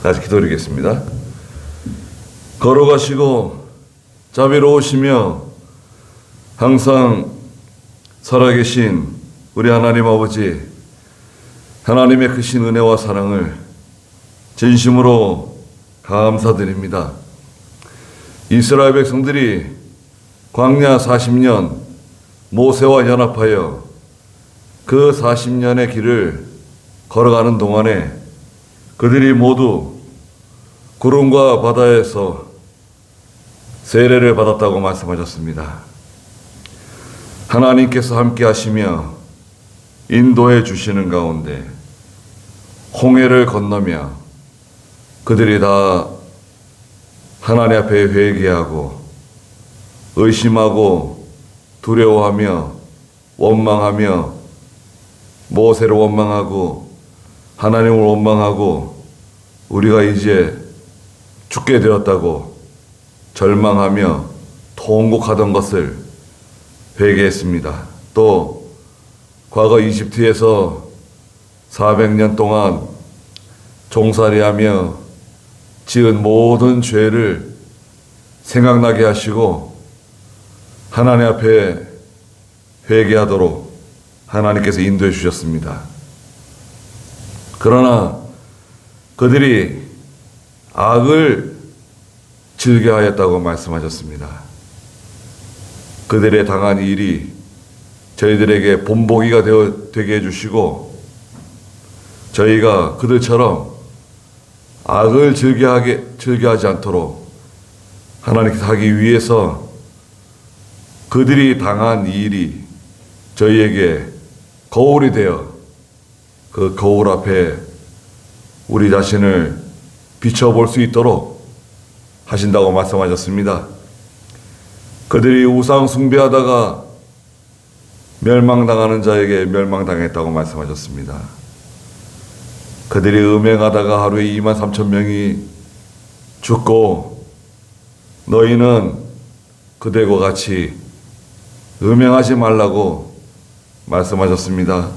다시 기도드리겠습니다. 걸어가시고 자비로우시며 항상 살아계신 우리 하나님 아버지, 하나님의 크신 은혜와 사랑을 진심으로 감사드립니다. 이스라엘 백성들이 광야 40년 모세와 연합하여 그 40년의 길을 걸어가는 동안에 그들이 모두 구름과 바다에서 세례를 받았다고 말씀하셨습니다. 하나님께서 함께 하시며 인도해 주시는 가운데 홍해를 건너며 그들이 다 하나님 앞에 회개하고 의심하고 두려워하며 원망하며 모세를 원망하고 하나님을 원망하고 우리가 이제 죽게 되었다고 절망하며 통곡하던 것을 회개했습니다. 또 과거 이집트에서 400년 동안 종살이하며 지은 모든 죄를 생각나게 하시고 하나님 앞에 회개하도록 하나님께서 인도해 주셨습니다. 그러나 그들이 악을 즐겨하였다고 말씀하셨습니다. 그들의 당한 일이 저희들에게 본보기가 되게 해주시고 저희가 그들처럼 악을 즐겨하지 않도록 하나님께서 하기 위해서 그들이 당한 일이 저희에게 거울이 되어 그 거울 앞에 우리 자신을 비춰볼 수 있도록 하신다고 말씀하셨습니다. 그들이 우상 숭배하다가 멸망당하는 자에게 멸망당했다고 말씀하셨습니다. 그들이 음행하다가 하루에 23,000명이 죽고 너희는 그들과 같이 음행하지 말라고 말씀하셨습니다.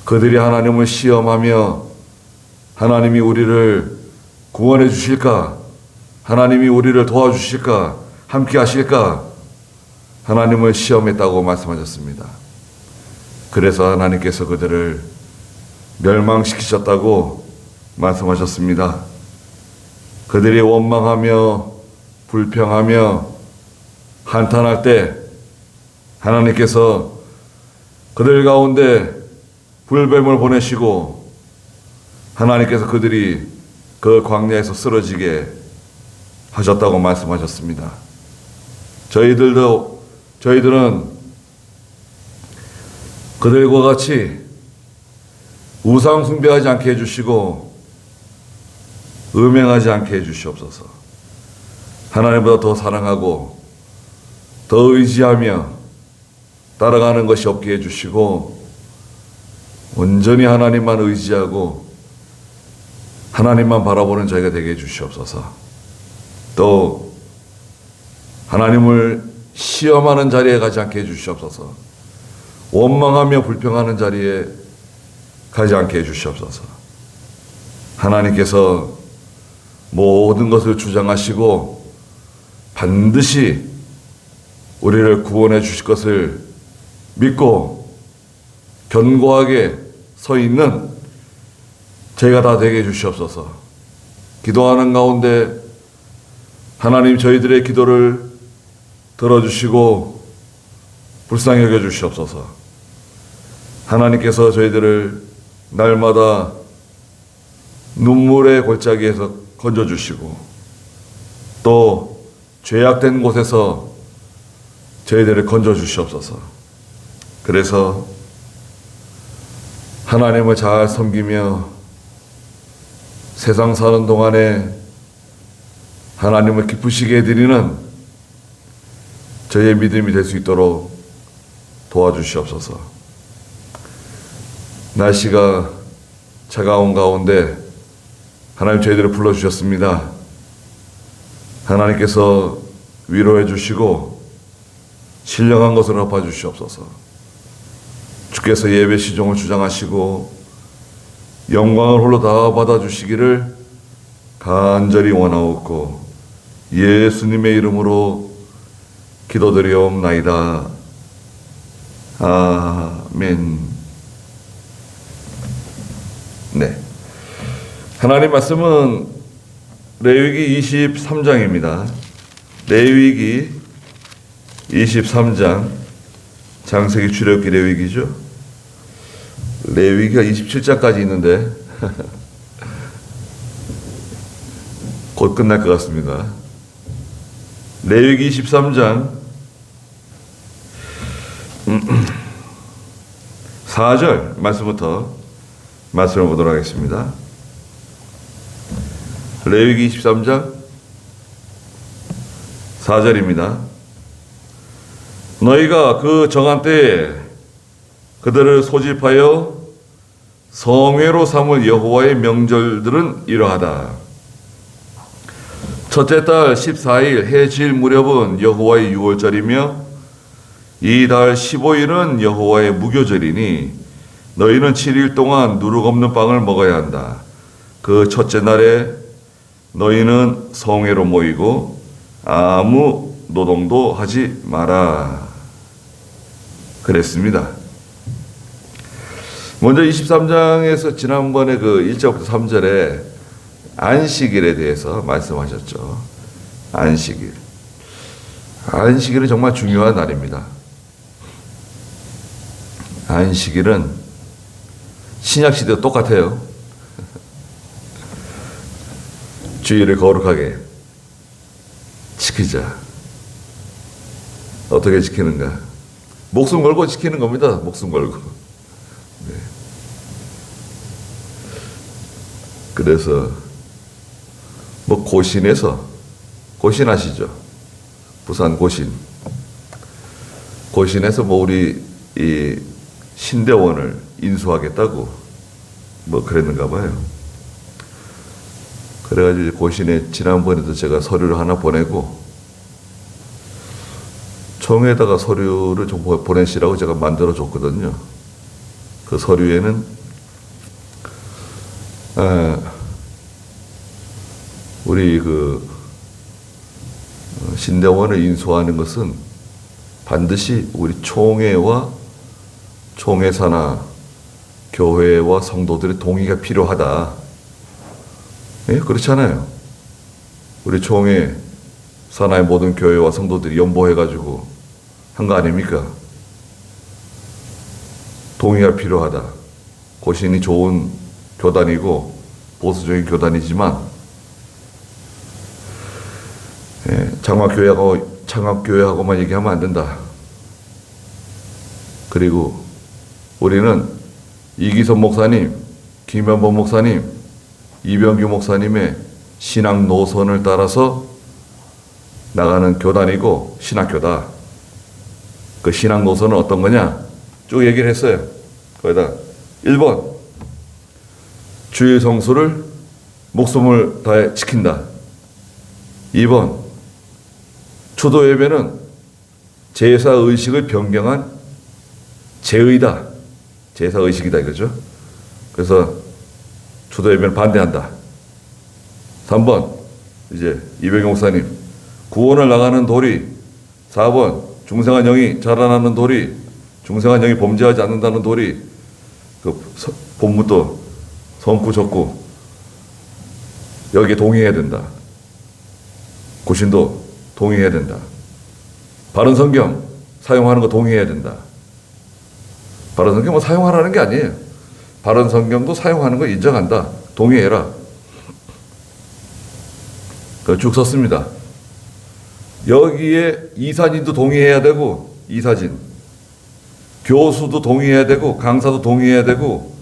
그들이 하나님을 시험하며 하나님이 우리를 구원해 주실까? 하나님이 우리를 도와주실까? 함께 하실까? 하나님을 시험했다고 말씀하셨습니다. 그래서 하나님께서 그들을 멸망시키셨다고 말씀하셨습니다. 그들이 원망하며 불평하며 한탄할 때 하나님께서 그들 가운데 불뱀을 보내시고 하나님께서 그들이 그 광야에서 쓰러지게 하셨다고 말씀하셨습니다. 저희들은 그들과 같이 우상 숭배하지 않게 해주시고 음행하지 않게 해주시옵소서. 하나님보다 더 사랑하고 더 의지하며 따라가는 것이 없게 해주시고 온전히 하나님만 의지하고 하나님만 바라보는 저희가 되게 해주시옵소서. 또 하나님을 시험하는 자리에 가지 않게 해주시옵소서. 원망하며 불평하는 자리에 가지 않게 해주시옵소서. 하나님께서 모든 것을 주장하시고 반드시 우리를 구원해 주실 것을 믿고 견고하게 서 있는 저희가 다 되게 해주시옵소서. 기도하는 가운데 하나님 저희들의 기도를 들어주시고 불쌍히 여겨주시옵소서. 하나님께서 저희들을 날마다 눈물의 골짜기에서 건져주시고 또 죄악된 곳에서 저희들을 건져주시옵소서. 그래서 하나님을 잘 섬기며 세상 사는 동안에 하나님을 기쁘시게 해드리는 저희의 믿음이 될 수 있도록 도와주시옵소서. 날씨가 차가운 가운데 하나님 저희들을 불러주셨습니다. 하나님께서 위로해 주시고 신령한 것을 갚아 주시옵소서. 주께서 예배 시종을 주장하시고 영광을 홀로 다 받아 주시기를 간절히 원하옵고 예수님의 이름으로 기도드리옵나이다. 아멘. 네. 하나님 말씀은 레위기 23장입니다. 레위기 23장, 창세기, 출애굽기, 레위기죠. 레위기가 27장까지 있는데 곧 끝날 것 같습니다. 레위기 23장 4절 말씀부터 말씀을 보도록 하겠습니다. 레위기 23장 4절입니다. 너희가 그 정한 때에 그들을 소집하여 성회로 삼을 여호와의 명절들은 이러하다. 첫째 달 14일 해질 무렵은 여호와의 유월절이며 이 달 15일은 여호와의 무교절이니 너희는 7일 동안 누룩 없는 빵을 먹어야 한다. 그 첫째 날에 너희는 성회로 모이고 아무 노동도 하지 마라. 그랬습니다. 먼저 23장에서 지난번에 그 1절부터 3절에 안식일에 대해서 말씀하셨죠. 안식일. 안식일은 정말 중요한 날입니다. 안식일은 신약시대도 똑같아요. 주일을 거룩하게 지키자. 어떻게 지키는가? 목숨 걸고 지키는 겁니다. 목숨 걸고. 네. 그래서 뭐 고신에서, 고신 아시죠? 부산 고신. 고신에서 뭐 우리 이 신대원을 인수하겠다고 뭐 그랬는가 봐요. 그래가지고 고신에 지난번에도 제가 서류를 하나 보내고 청에다가 서류를 좀 보내시라고 제가 만들어 줬거든요. 그 서류에는 우리 그 신대원을 인수하는 것은 반드시 우리 총회와 총회사나 교회와 성도들의 동의가 필요하다. 예, 그렇잖아요. 우리 총회 산하의 모든 교회와 성도들이 연보해가지고 한 거 아닙니까? 동의가 필요하다. 고신이 좋은 교단이고 보수적인 교단이지만 창학교회하고만 얘기하면 안 된다. 그리고 우리는 이기선 목사님, 김현범 목사님, 이병규 목사님의 신앙 노선을 따라서 나가는 교단이고 신학교다. 그 신앙 노선은 어떤 거냐? 쭉 얘기를 했어요. 거기다 1번 주일 성수를 목숨을 다해 지킨다. 2번 추도 예배는 제사 의식을 변경한 제의다. 제사 의식이다 이거죠. 그래서 추도 예배는 반대한다. 3번 이제 이병규 목사님 구원을 나가는 도리. 4번 중생한 영이 자라나는 도리. 중생한 영이 범죄하지 않는다는 도리. 그 본문도 성구 적구 여기에 동의해야 된다. 고신도 동의해야 된다. 바른 성경 사용하는 거 동의해야 된다. 바른 성경 뭐 사용하라는 게 아니에요. 바른 성경도 사용하는 거 인정한다. 동의해라. 쭉 썼습니다. 여기에 이사진도 동의해야 되고, 이사진. 교수도 동의해야 되고, 강사도 동의해야 되고,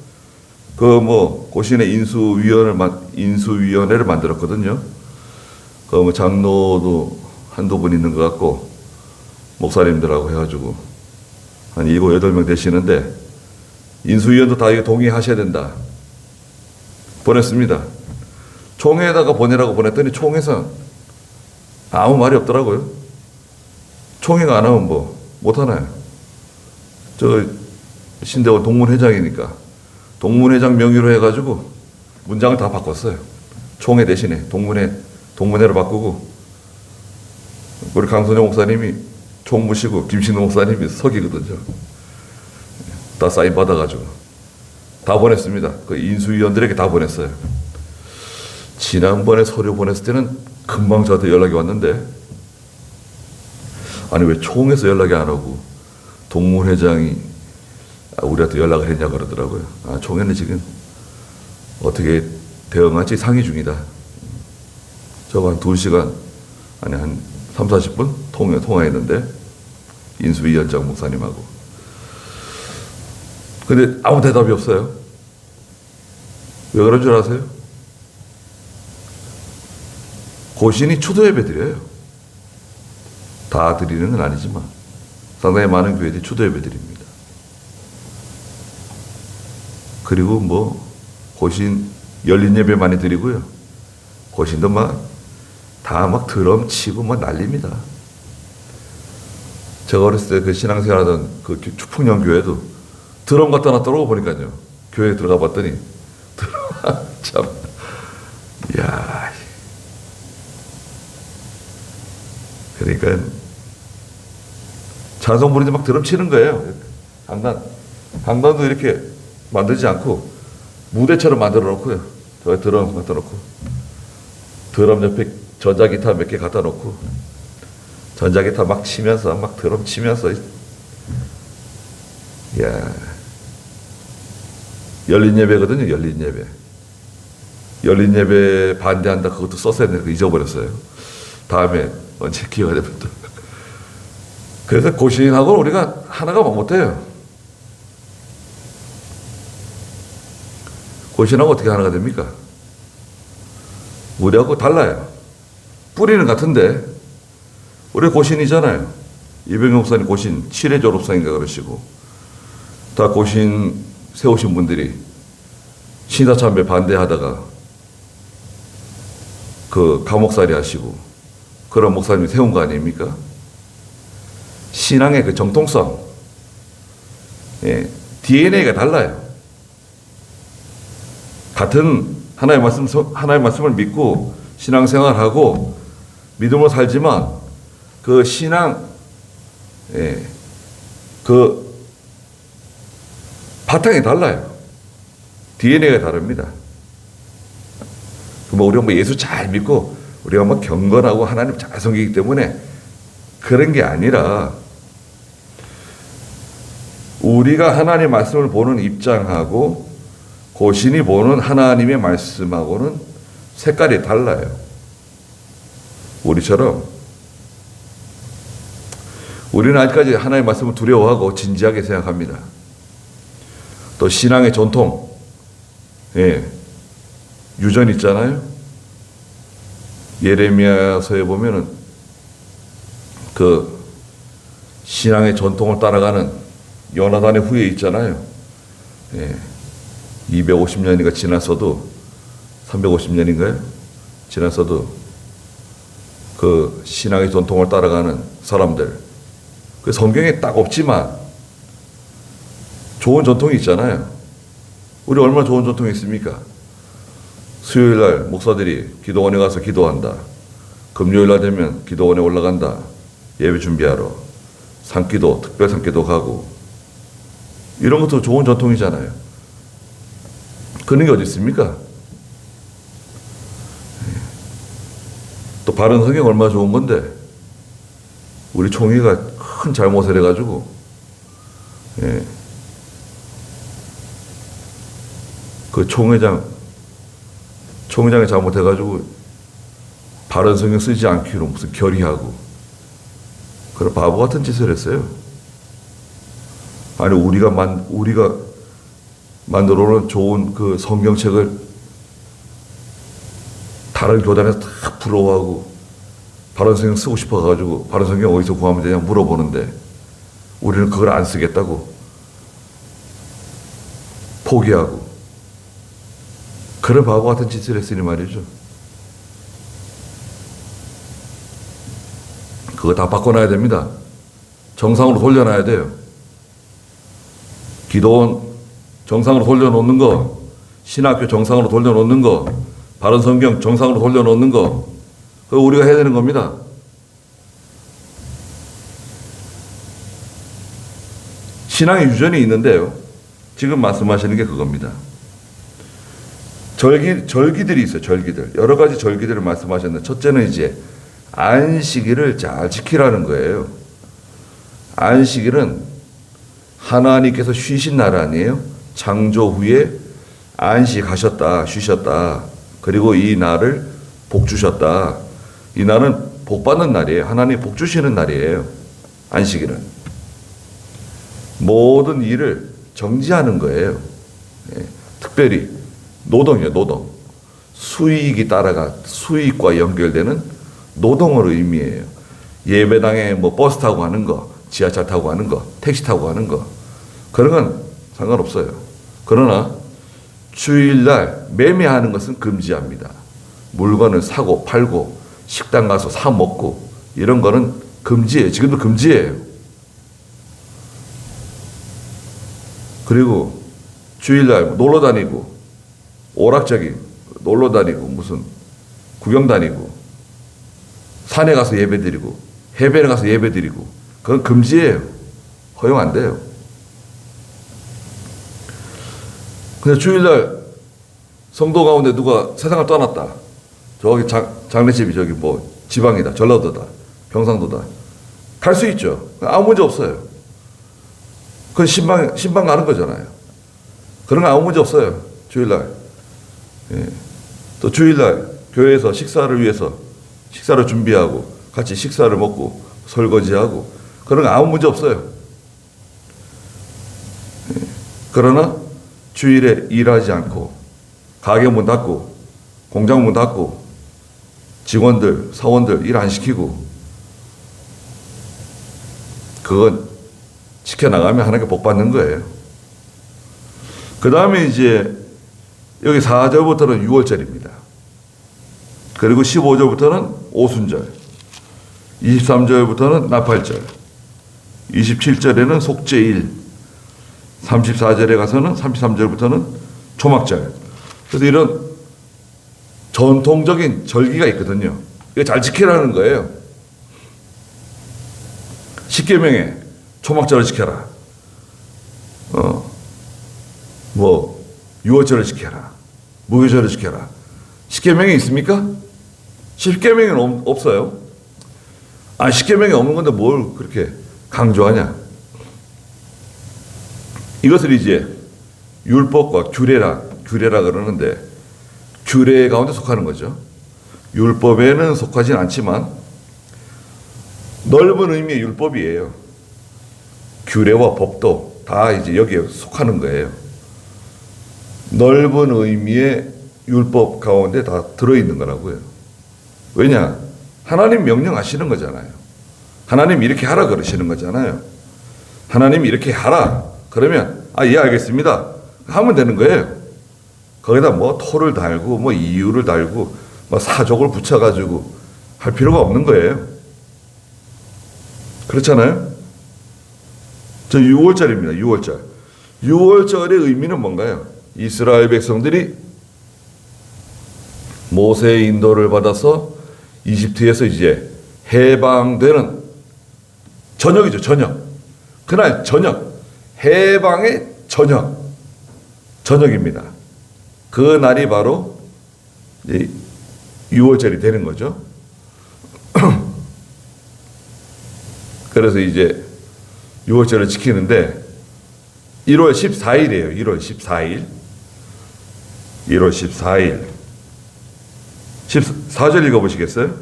고신의 인수위원회를 만들었거든요. 장로도 한두 분 있는 것 같고, 목사님들하고 해가지고, 한 7, 8명 되시는데, 인수위원도 다 이거 동의하셔야 된다. 보냈습니다. 총회에다가 보내라고 보냈더니 총회에서 아무 말이 없더라고요. 총회가 안 하면 못하나요? 신대원 동문회장이니까 동문회장 명의로 해가지고 문장을 다 바꿨어요. 총회 대신에 동문회로 바꾸고, 우리 강선영 목사님이 총무시고 김신호 목사님이 서기거든요. 다 사인 받아가지고 다 보냈습니다. 그 인수위원들에게 다 보냈어요. 지난번에 서류 보냈을 때는 금방 저한테 연락이 왔는데, 아니 왜 총에서 연락이 안 오고 동문회장이 우리한테 연락을 했냐 그러더라고요. 총회는 지금 어떻게 대응할지 상의 중이다. 저거 한 2시간, 아니 한 3, 40분 통화했는데, 인수위원장 목사님하고. 근데 아무 대답이 없어요. 왜 그런 줄 아세요? 고신이 추도 예배 드려요. 다 드리는 건 아니지만 상당히 많은 교회들이 추도 예배 드립니다. 그리고 뭐 고신 열린 예배 많이 드리고요. 고신도 다 드럼 치고 난립니다. 제가 어렸을 때 그 신앙생활 하던 그 축풍령 교회도 드럼 갖다 놨더라고 보니까요. 교회에 들어가 봤더니 참, 이야. 그러니까 찬송 부르는데 드럼 치는 거예요. 강단도 이렇게 만들지 않고 무대처럼 만들어 놓고요. 저 드럼 갖다 놓고, 드럼 옆에 전자기타 몇 개 갖다 놓고, 전자기타 치면서 드럼 치면서, 야, 열린 예배거든요. 열린 예배 반대한다. 그것도 썼어야 되는데 잊어버렸어요. 다음에 언제 기회가 되면 또. 그래서 고신하고 우리가 하나가 못해요. 고신하고 어떻게 하나가 됩니까? 우리하고 달라요. 뿌리는 같은데, 우리 고신이잖아요. 이병용 목사님 고신 7회 졸업생인가 그러시고, 다 고신 세우신 분들이 신사참배 반대하다가 그 감옥살이 하시고 그런 목사님이 세운 거 아닙니까? 신앙의 그 정통성, DNA가 달라요. 같은 하나의 말씀을 믿고 신앙생활하고 믿음으로 살지만 그 신앙, 그 바탕이 달라요. DNA가 다릅니다. 우리가 예수 잘 믿고 우리가 경건하고 하나님 잘 섬기기 때문에 그런 게 아니라, 우리가 하나님의 말씀을 보는 입장하고 고신이 보는 하나님의 말씀하고는 색깔이 달라요. 우리처럼 우리는 아직까지 하나님의 말씀을 두려워하고 진지하게 생각합니다. 또 신앙의 전통, 유전 있잖아요. 예레미야서에 보면은 그 신앙의 전통을 따라가는 요나단의 후예 있잖아요. 250년인가 지났어도, 350년인가요? 지났어도 그 신앙의 전통을 따라가는 사람들, 그 성경에 딱 없지만 좋은 전통이 있잖아요. 우리 얼마나 좋은 전통이 있습니까? 수요일날 목사들이 기도원에 가서 기도한다. 금요일날 되면 기도원에 올라간다. 예배 준비하러. 산기도, 특별 산기도 가고. 이런 것도 좋은 전통이잖아요. 그런 게 어디 있습니까? 또 바른 성경 얼마나 좋은 건데, 우리 총회가 큰 잘못을 해가지고, 그 총회장이 잘못해가지고 바른 성경 쓰지 않기로 무슨 결의하고 그런 바보 같은 짓을 했어요. 아니 우리가 만들어 놓은 좋은 그 성경책을 다른 교단에서 다 부러워하고 바른 성경 쓰고 싶어가지고 바른 성경 어디서 구하면 되냐 물어보는데, 우리는 그걸 안 쓰겠다고 포기하고 그런 바보 같은 짓을 했으니 말이죠. 그거 다 바꿔놔야 됩니다. 정상으로 돌려놔야 돼요. 기도원 정상으로 돌려놓는 거, 신학교 정상으로 돌려놓는 거, 바른 성경 정상으로 돌려놓는 거, 그거 우리가 해야 되는 겁니다. 신앙의 유전이 있는데요. 지금 말씀하시는 게 그겁니다. 절기들이 있어요. 절기들. 여러 가지 절기들을 말씀하셨는데, 첫째는 이제 안식일을 잘 지키라는 거예요. 안식일은 하나님께서 쉬신 날 아니에요? 창조 후에 안식하셨다, 쉬셨다. 그리고 이 날을 복 주셨다. 이 날은 복 받는 날이에요. 하나님 복 주시는 날이에요. 안식일은. 모든 일을 정지하는 거예요. 예, 특별히 노동이에요. 노동. 수익과 연결되는 노동을 의미해요. 예배당에 뭐 버스 타고 가는 거, 지하철 타고 가는 거, 택시 타고 가는 거, 그런 건 상관없어요. 그러나 주일날 매매하는 것은 금지합니다. 물건을 사고 팔고 식당 가서 사 먹고 이런 거는 금지예요. 지금도 금지예요. 그리고 주일날 놀러 다니고, 오락적인 놀러 다니고, 무슨 구경 다니고, 산에 가서 예배 드리고, 해변에 가서 예배 드리고, 그건 금지예요. 허용 안 돼요. 근데 주일날 성도 가운데 누가 세상을 떠났다. 저기 장례집이 저기 뭐 지방이다, 전라도다, 경상도다. 갈 수 있죠. 아무 문제 없어요. 그건 신방 가는 거잖아요. 그런 거 아무 문제 없어요. 주일날. 예. 또 주일날 교회에서 식사를 위해서 식사를 준비하고 같이 식사를 먹고 설거지하고 그런 거 아무 문제 없어요. 예. 그러나 주일에 일하지 않고 가게 문 닫고 공장 문 닫고 직원들, 사원들 일 안 시키고 그건 지켜나가면 하나님께 복 받는 거예요. 그 다음에 이제 여기 4절부터는 6월절입니다. 그리고 15절부터는 오순절, 23절부터는 나팔절, 27절에는 속죄일, 34절에 가서는 33절부터는 초막절. 그래서 이런 전통적인 절기가 있거든요. 이거 잘 지키라는 거예요. 십계명에 초막절을 지켜라. 뭐 6월절을 지켜라. 무교절을 지켜라. 십계명이 있습니까? 십계명은 없어요. 아, 십계명이 없는 건데 뭘 그렇게 강조하냐? 이것을 이제 율법과 규례라 그러는데 규례 가운데 속하는 거죠. 율법에는 속하진 않지만 넓은 의미의 율법이에요. 규례와 법도 다 이제 여기에 속하는 거예요. 넓은 의미의 율법 가운데 다 들어있는 거라고요. 왜냐? 하나님 명령하시는 거잖아요. 하나님 이렇게 하라 그러시는 거잖아요. 하나님 이렇게 하라. 그러면 예, 알겠습니다. 하면 되는 거예요. 거기다 뭐 토를 달고 뭐 이유를 달고 뭐 사족을 붙여가지고 할 필요가 없는 거예요. 그렇잖아요. 저 6월절입니다. 6월절. 6월절의 의미는 뭔가요? 이스라엘 백성들이 모세의 인도를 받아서 이집트에서 이제 해방되는 저녁이죠. 저녁. 그날 저녁. 해방의 저녁입니다. 그 날이 바로 6월절이 되는 거죠. 그래서 이제 6월절을 지키는데 1월 14일이에요. 1월 14일. 1월 14일. 14절 읽어보시겠어요?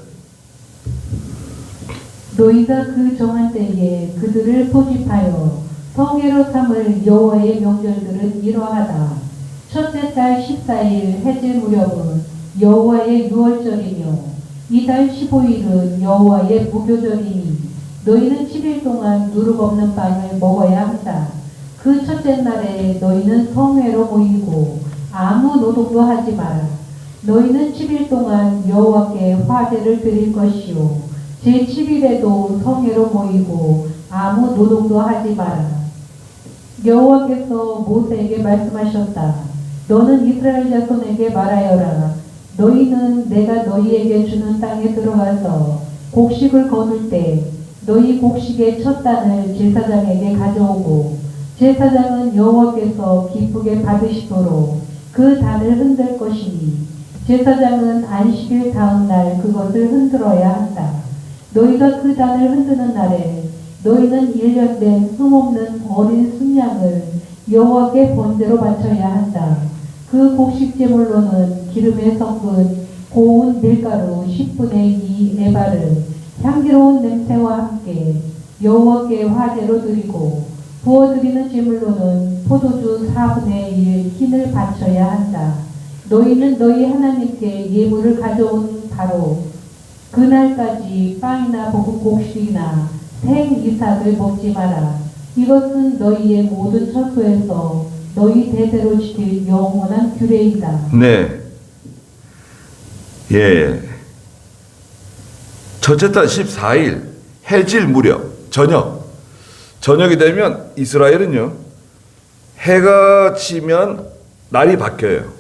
너희가 그 정한 때에 그들을 소집하여 성회로 삼을 여호와의 명절들은 이러하다. 첫째 달 14일 해질 무렵은 여호와의 유월절이며 이달 15일은 여호와의 무교절이니 너희는 7일 동안 누룩 없는 빵을 먹어야 한다. 그 첫째 날에 너희는 성회로 모이고 아무 노동도 하지 마라. 너희는 7일 동안 여호와께 화제를 드릴 것이요 제7일에도 성회로 모이고 아무 노동도 하지 마라. 여호와께서 모세에게 말씀하셨다. 너는 이스라엘 자손에게 말하여라. 너희는 내가 너희에게 주는 땅에 들어가서 곡식을 거둘 때 너희 곡식의 첫 단을 제사장에게 가져오고 제사장은 여호와께서 기쁘게 받으시도록 그 단을 흔들 것이니 제사장은 안식일 다음 날 그것을 흔들어야 한다. 너희가 그 단을 흔드는 날에 너희는 1년 된 흠없는 어린 순양을 여호와께 번제로 바쳐야 한다. 그 곡식 제물로는 기름에 섞은 고운 밀가루 10분의 2 에바를 향기로운 냄새와 함께 여호와께 화제로 드리고 부어드리는 제물로는 포도주 4분의 1 흰을 바쳐야 한다. 너희는 너희 하나님께 예물을 가져온 바로 그날까지 빵이나 볶은 곡식이나 생 이삭을 먹지 마라. 이것은 너희의 모든 처소에서 너희 대대로 지킬 영원한 규례이다. 네. 예. 첫째 달 14일 해질 무렵 저녁이 되면 이스라엘은요 해가 지면 날이 바뀌어요.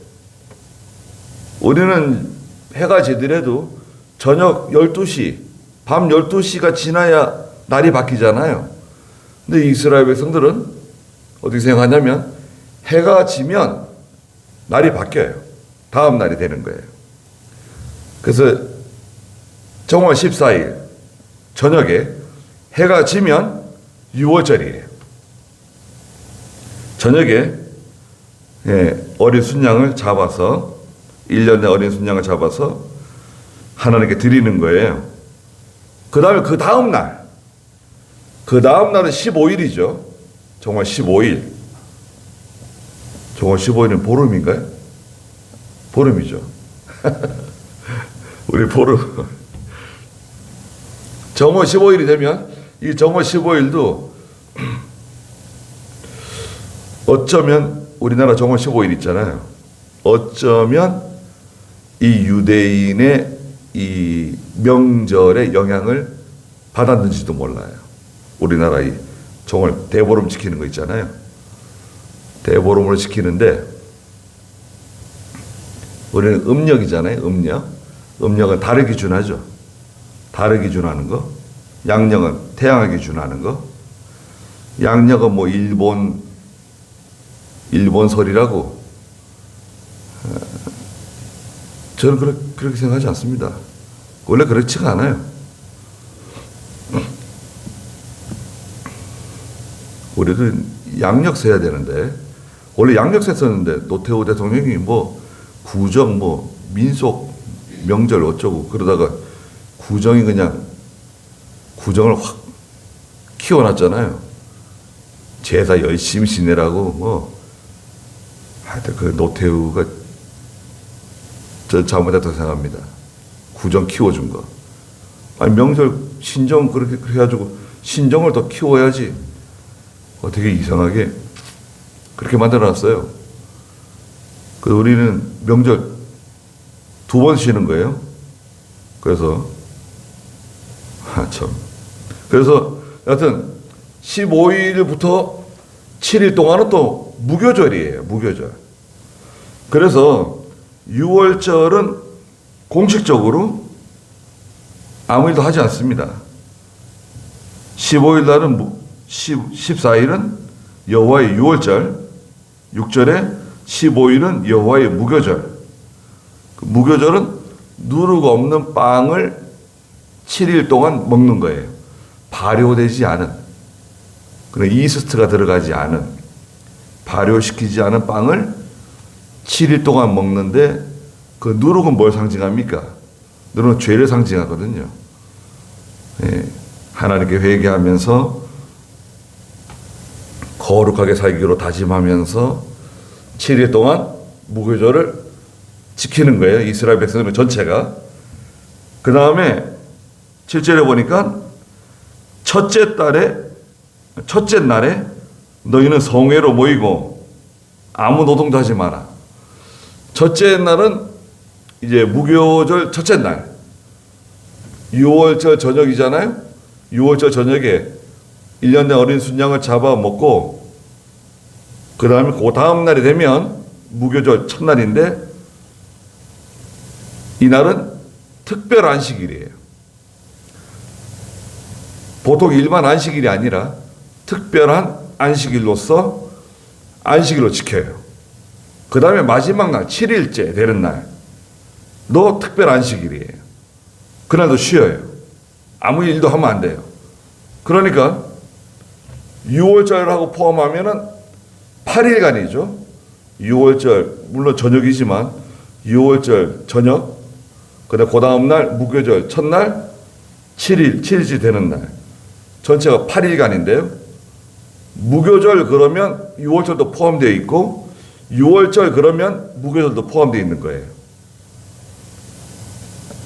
우리는 해가 지더라도 저녁 12시 밤 12시가 지나야 날이 바뀌잖아요. 근데 이스라엘 백성들은 어떻게 생각하냐면 해가 지면 날이 바뀌어요. 다음 날이 되는 거예요. 그래서 정월 14일 저녁에 해가 지면 6월절이에요. 저녁에 어린 순양을 잡아서 1년의 어린 순양을 잡아서 하나님께 드리는 거예요. 그 다음에 그 다음 날은 15일이죠. 정월 15일. 정월 15일은 보름인가요? 보름이죠. 우리 보름. 정월 15일이 되면 이 정월 15일도 어쩌면 우리나라 정월 15일 있잖아요. 어쩌면 이 유대인의 이 명절의 영향을 받았는지도 몰라요. 우리나라 이 정월 대보름 지키는 거 있잖아요. 대보름을 지키는데 우리는 음력이잖아요. 음력은 달을 기준하죠. 달을 기준하는 거. 양력은 태양을 기준하는 거. 양력은 뭐 일본설이라고. 저는 그렇게 생각하지 않습니다. 원래 그렇지가 않아요. 우리도 양력 세야 되는데 원래 양력 셌었는데 노태우 대통령이 뭐 구정 뭐 민속 명절 어쩌고 그러다가 구정을 확 키워놨잖아요. 제사 열심히 지내라고 뭐 하여튼 그 노태우가 저 잘못했다고 생각합니다. 구정 키워준 거. 아니 명절 신정 그렇게 해가지고 신정을 더 키워야지. 되게 이상하게 그렇게 만들어놨어요. 그 우리는 명절 2번 쉬는 거예요. 그래서 참. 그래서 여하튼 15일부터 7일 동안은 또 무교절이에요. 무교절. 그래서 6월절은 공식적으로 아무 일도 하지 않습니다. 15일 날은 14일은 여호와의 6월절, 6절에 15일은 여호와의 무교절. 그 무교절은 누룩 없는 빵을 7일 동안 먹는 거예요. 발효되지 않은, 그런 이스트가 들어가지 않은, 발효시키지 않은 빵을 7일 동안 먹는데 그 누룩은 뭘 상징합니까? 누룩은 죄를 상징하거든요. 하나님께 회개하면서 거룩하게 살기로 다짐하면서 7일 동안 무교절을 지키는 거예요. 이스라엘 백성들 전체가. 그 다음에 7절에 보니까 첫째 날에 너희는 성회로 모이고 아무 노동도 하지 마라. 첫째 날은 이제 무교절 첫째 날. 6월절 저녁이잖아요. 6월절 저녁에 1년 된 어린 순양을 잡아 먹고 그 다음에 그 다음 날이 되면 무교절 첫날인데 이날은 특별 안식일이에요. 보통 일반 안식일이 아니라 특별한 안식일로서 안식일로 지켜요. 그 다음에 마지막 날 7일째 되는 날도 특별 안식일이에요. 그날도 쉬어요. 아무 일도 하면 안 돼요. 그러니까 6월절하고 포함하면은 8일간이죠. 6월절 물론 저녁이지만 6월절 저녁, 그다음 그 다음 날 무교절 첫날 7일째 되는 날 전체가 8일간인데요. 무교절 그러면 6월절도 포함되어 있고 6월절 그러면 무교절도 포함되어 있는 거예요.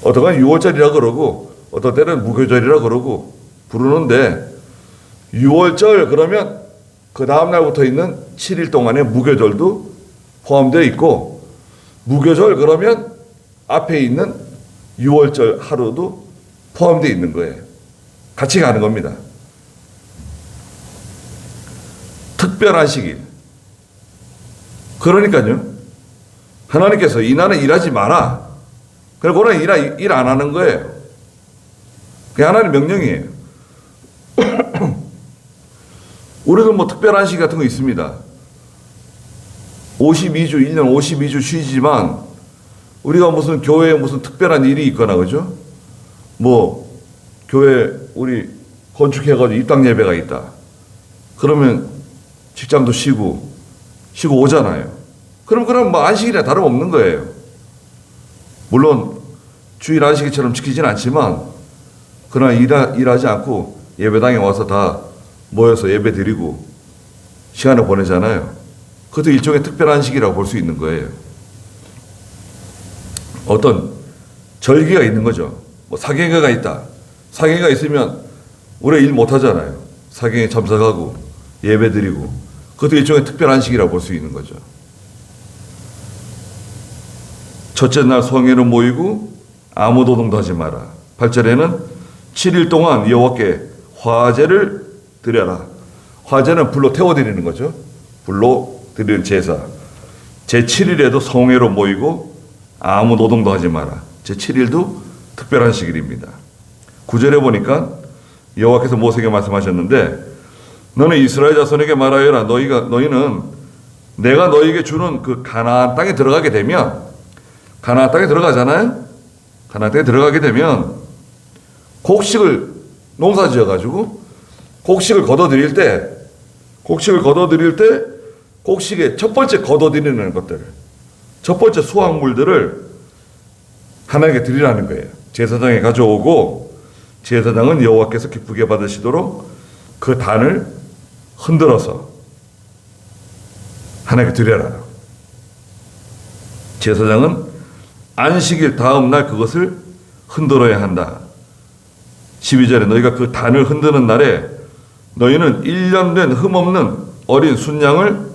어떤 건 6월절이라 그러고 어떤 때는 무교절이라 그러고 부르는데 6월절 그러면 그 다음 날부터 있는 7일 동안의 무교절도 포함되어 있고 무교절 그러면 앞에 있는 6월절 하루도 포함되어 있는 거예요. 같이 가는 겁니다. 특별안식일. 그러니까요. 하나님께서 이날은 일하지 마라. 그리고 그는 일 안 하는 거예요. 그게 하나님의 명령이에요. 우리도 뭐 특별안식 같은 거 있습니다. 52주, 1년 52주 쉬지만 우리가 무슨 교회에 무슨 특별한 일이 있거나 그죠? 뭐 교회 우리 건축해가지고 입당 예배가 있다. 그러면 직장도 쉬고 오잖아요. 그럼 뭐 안식일이나 다름없는 거예요. 물론 주일 안식일처럼 지키진 않지만 그러나 일하지 않고 예배당에 와서 다 모여서 예배 드리고 시간을 보내잖아요. 그것도 일종의 특별한 안식이라고 볼 수 있는 거예요. 어떤 절기가 있는 거죠. 뭐 사경회가 있다. 사경회가 있으면 우리가 일 못하잖아요. 사경회 참석하고 예배 드리고 그것도 일종의 특별한 안식이라고 볼 수 있는 거죠. 첫째 날 성회로 모이고 아무 노동도 하지 마라. 8절에는 7일 동안 여호와께 화제를 드려라. 화제는 불로 태워드리는 거죠. 불로 드리는 제사. 제7일에도 성회로 모이고 아무 노동도 하지 마라. 제7일도 특별한 시일입니다. 9절에 보니까 여호와께서 모세에게 말씀하셨는데 너는 이스라엘 자손에게 말하여라. 너희는 내가 너희에게 주는 그 가나안 땅에 들어가게 되면 가나안 땅에 들어가잖아요. 가나안 땅에 들어가게 되면 곡식을 농사 지어가지고 곡식을 걷어들일 때 곡식의 첫 번째 걷어들이는 것들, 첫 번째 수확물들을 하나님께 드리라는 거예요. 제사장에 가져오고 제사장은 여호와께서 기쁘게 받으시도록 그 단을 흔들어서 하나님께 드려라. 제사장은 안식일 다음 날 그것을 흔들어야 한다. 12절에 너희가 그 단을 흔드는 날에 너희는 1년 된 흠없는 어린 순양을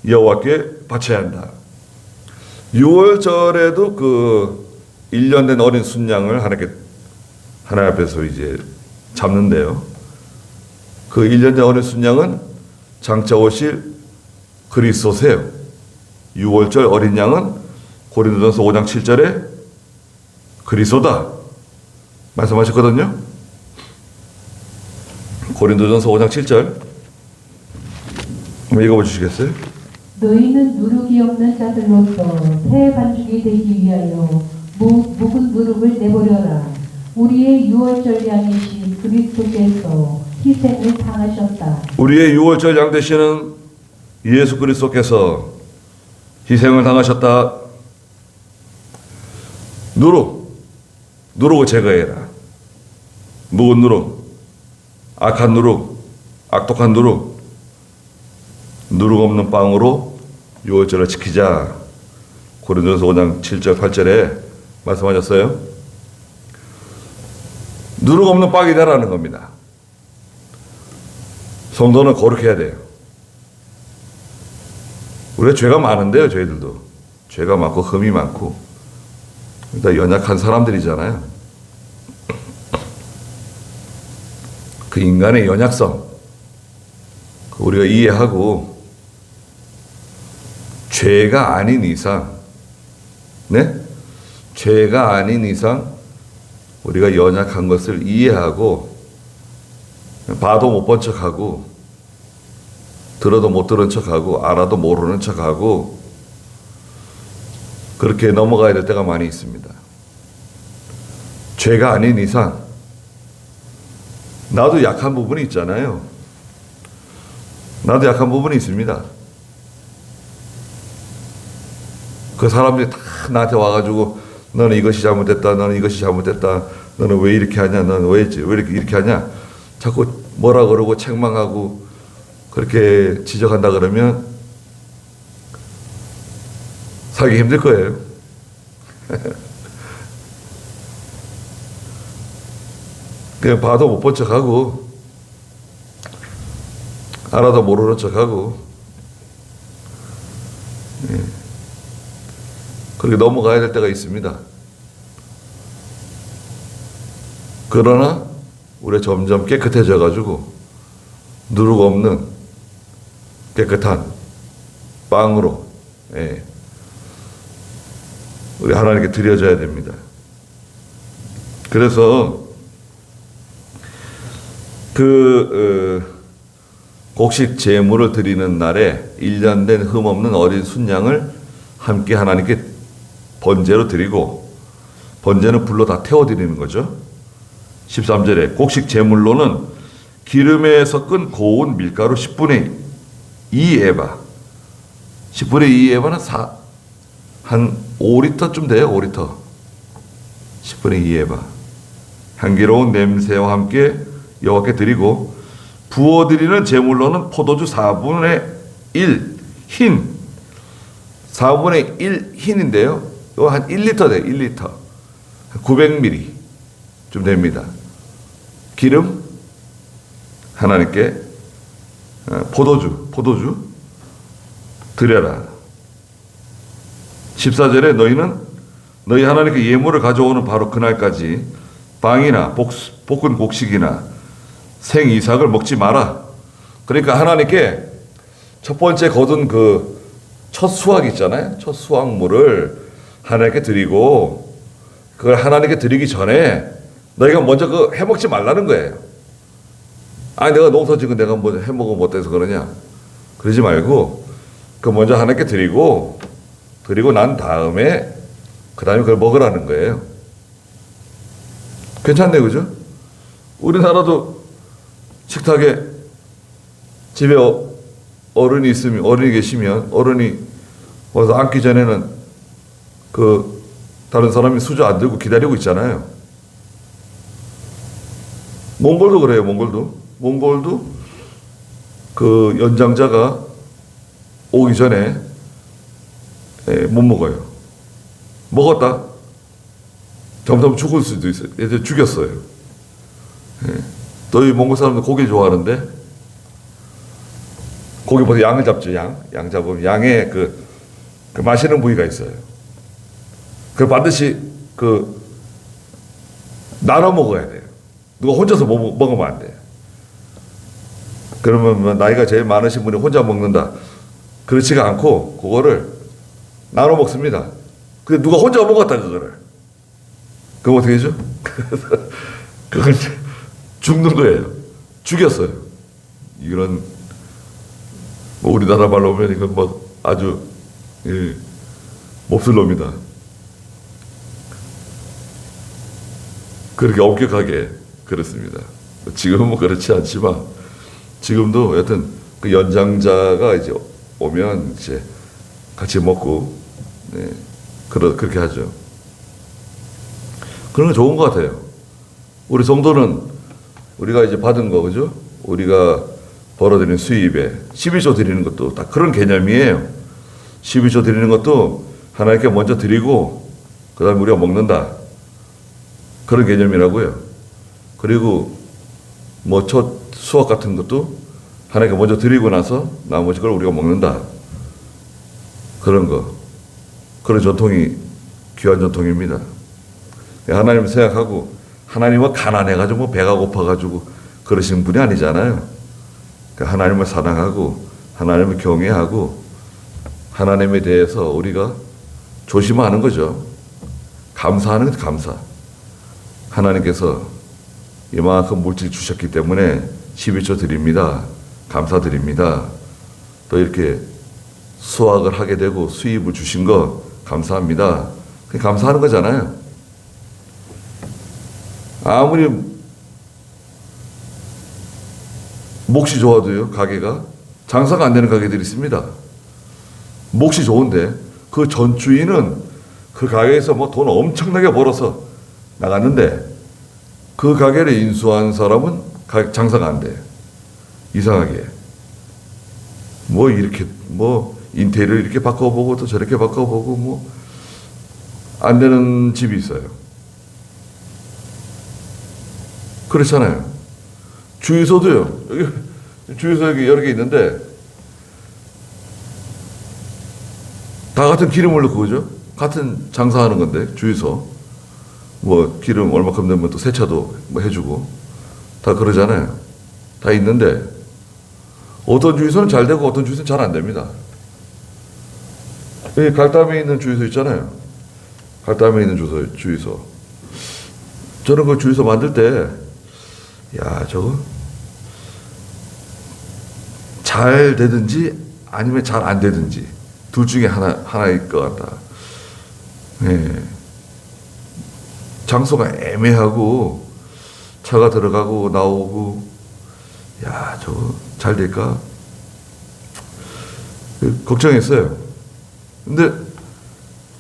여호와께 바쳐야 한다. 6월절에도 그 1년 된 어린 순양을 하나님 앞에서 이제 잡는데요. 그 1년 된 어린 순양은 장차 오실 그리스도세요. 6월절 어린 양은 고린도전서 5장 7절에 그리스도다 말씀하셨거든요. 고린도전서 5장 7절 한번 읽어보시겠어요? 너희는 누룩이 없는 자들로서 새 반죽이 되기 위하여 묵은 누룩을 내버려라. 우리의 유월절 양이신 그리스도께서 희생을 당하셨다. 우리의 유월절 양 되시는 예수 그리스도께서 희생을 당하셨다. 누룩을 제거해라. 묵은 누룩, 악한 누룩, 악독한 누룩 없는 빵으로 유월절을 지키자. 고린도전서 5장 7절 8절에 말씀하셨어요. 누룩 없는 빵이 되라는 겁니다. 성도는 거룩해야 돼요. 우리가 죄가 많은데요. 저희들도 죄가 많고 흠이 많고 일단 연약한 사람들이잖아요. 그 인간의 연약성 우리가 이해하고 죄가 아닌 이상, 네? 죄가 아닌 이상 우리가 연약한 것을 이해하고 봐도 못 본 척하고 들어도 못 들은 척하고 알아도 모르는 척하고 그렇게 넘어가야 될 때가 많이 있습니다. 죄가 아닌 이상 나도 약한 부분이 있잖아요. 나도 약한 부분이 있습니다. 그 사람들이 다 나한테 와가지고 너는 이것이 잘못됐다, 너는 이것이 잘못됐다, 너는 왜 이렇게 하냐, 너는 왜 이렇게 하냐, 자꾸 뭐라 그러고 책망하고 그렇게 지적한다 그러면 살기 힘들 거예요. 그냥 봐도 못 본 척하고 알아도 모르는 척하고 그렇게 넘어가야 될 때가 있습니다. 그러나 우리가 점점 깨끗해져 가지고 누룩 없는 깨끗한 빵으로 우리 하나님께 드려져야 됩니다. 그래서 곡식 제물을 드리는 날에 1년 된 흠 없는 어린 순양을 함께 하나님께 번제로 드리고, 번제는 불로 다 태워 드리는 거죠. 13절에 곡식 제물로는 기름에 섞은 고운 밀가루 10분의 2 에바, 10분의 2 에바는 한 5리터쯤 돼요. 5리터 10분의 2 에바 향기로운 냄새와 함께 여호와께 드리고, 부어드리는 제물로는 포도주 4분의 1 흰, 4분의 1 흰인데요, 이거 한 1리터 돼요. 1리터 900ml 좀 됩니다. 기름 하나님께 포도주 드려라. 14절에 너희는 너희 하나님께 예물을 가져오는 바로 그날까지 빵이나 볶은 곡식이나 생 이삭을 먹지 마라. 그러니까 하나님께 첫 번째 거둔 그 첫 수확 있잖아요. 첫 수확물을 하나님께 드리고, 그걸 하나님께 드리기 전에 너희가 먼저 그 해먹지 말라는 거예요. 아니 내가 농사 지은 내가 뭐 해먹으면 못해서 그러냐, 그러지 말고 그 먼저 하나님께 드리고 난 다음에 그 다음에 그걸 먹으라는 거예요. 괜찮네, 그죠? 우리나라도 식탁에 집에 어른이 계시면 어른이 와서 앉기 전에는 그 다른 사람이 수저 안 들고 기다리고 있잖아요. 몽골도 그래요. 몽골도 그 연장자가 오기 전에 못 먹어요. 먹었다 잘못하면 죽을 수도 있어요. 예전에 죽였어요. 너희 몽골 사람들 고기 좋아하는데, 고기보다 양을 잡죠. 양 잡으면 양의 그 맛있는 부위가 있어요. 그걸 반드시 나눠 먹어야 돼요. 누가 혼자서 먹으면 안 돼요. 그러면 나이가 제일 많으신 분이 혼자 먹는다, 그렇지가 않고 그거를 나눠 먹습니다. 근데 누가 혼자 먹었다 그거를, 그럼 어떻게 되죠? 그걸 죽는 거예요. 죽였어요. 이런 우리나라 말로 하면 이건 뭐 아주 몹쓸 놈이다. 그렇게 엄격하게 그렇습니다. 지금은 뭐 그렇지 않지만 지금도 여튼 그 연장자가 이제 오면 이제 같이 먹고 그렇게 하죠. 그런 거 좋은 것 같아요. 우리 성도는 우리가 이제 받은 거, 그죠? 우리가 벌어들인 수입에 12조 드리는 것도 다 그런 개념이에요. 12조 드리는 것도 하나님께 먼저 드리고 그 다음에 우리가 먹는다, 그런 개념이라고요. 그리고 뭐 첫 수확 같은 것도 하나님께 먼저 드리고 나서 나머지 걸 우리가 먹는다, 그런 거, 그런 전통이 귀한 전통입니다. 하나님을 생각하고, 하나님은 가난해가지고 뭐 배가 고파가지고 그러신 분이 아니잖아요. 하나님을 사랑하고 하나님을 경외하고 하나님에 대해서 우리가 조심하는 거죠. 감사하는 것, 감사. 하나님께서 이만큼 물질 주셨기 때문에 11조 드립니다. 감사드립니다. 또 이렇게 수확을 하게 되고 수입을 주신 거 감사합니다. 그게 감사하는 거잖아요. 아무리 몫이 좋아도요, 가게가 장사가 안 되는 가게들이 있습니다. 몫이 좋은데 그 전주인은 그 가게에서 뭐 돈 엄청나게 벌어서 나갔는데 그 가게를 인수한 사람은 장사가 안 돼. 이상하게. 뭐 이렇게 뭐 인테리어를 이렇게 바꿔보고 또 저렇게 바꿔보고 뭐 안 되는 집이 있어요. 그렇잖아요. 주유소도요. 여기 주유소 여기 여러 개 있는데 다 같은 기름을 넣고 그죠? 같은 장사하는 건데 주유소 뭐 기름 얼마큼 넣으면 또 세차도 뭐 해주고 다 그러잖아요. 다 있는데 어떤 주유소는 잘 되고 어떤 주유소는 잘 안 됩니다. 여기 갈담에 있는 주유소 있잖아요. 갈담에 있는 주유소. 저는 그 주유소 만들 때 야, 저거 잘 되든지 아니면 잘 안 되든지 둘 중에 하나일 것 같다. 예. 장소가 애매하고 차가 들어가고 나오고 야, 저거 잘 될까? 걱정했어요. 근데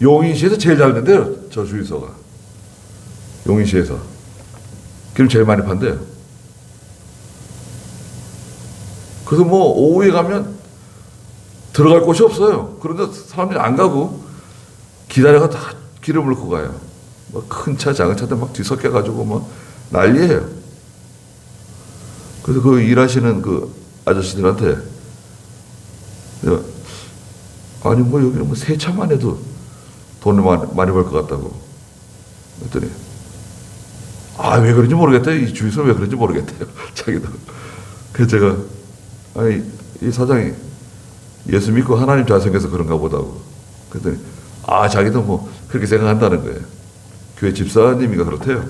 용인시에서 제일 잘 된대요. 저 주유소가. 용인시에서. 기름 제일 많이 판대요. 그래서 뭐 오후에 가면 들어갈 곳이 없어요. 그런데 사람들이 안 가고 기다려가 다 기름을 넣고 가요. 뭐 큰 차, 작은 차들 막 뒤섞여가지고 뭐 난리예요. 그래서 그 일하시는 그 아저씨들한테 아니 뭐 여기는 뭐 세차만 해도 돈을 많이 벌 것 같다고 그랬더니 왜 그런지 모르겠대요. 이 주유소는 왜 그런지 모르겠대요. 자기도. 그래서 제가 아니 이 사장이 예수 믿고 하나님 잘생겨서 그런가 보다고 그랬더니 자기도 뭐 그렇게 생각한다는 거예요. 교회 집사님이가 그렇대요.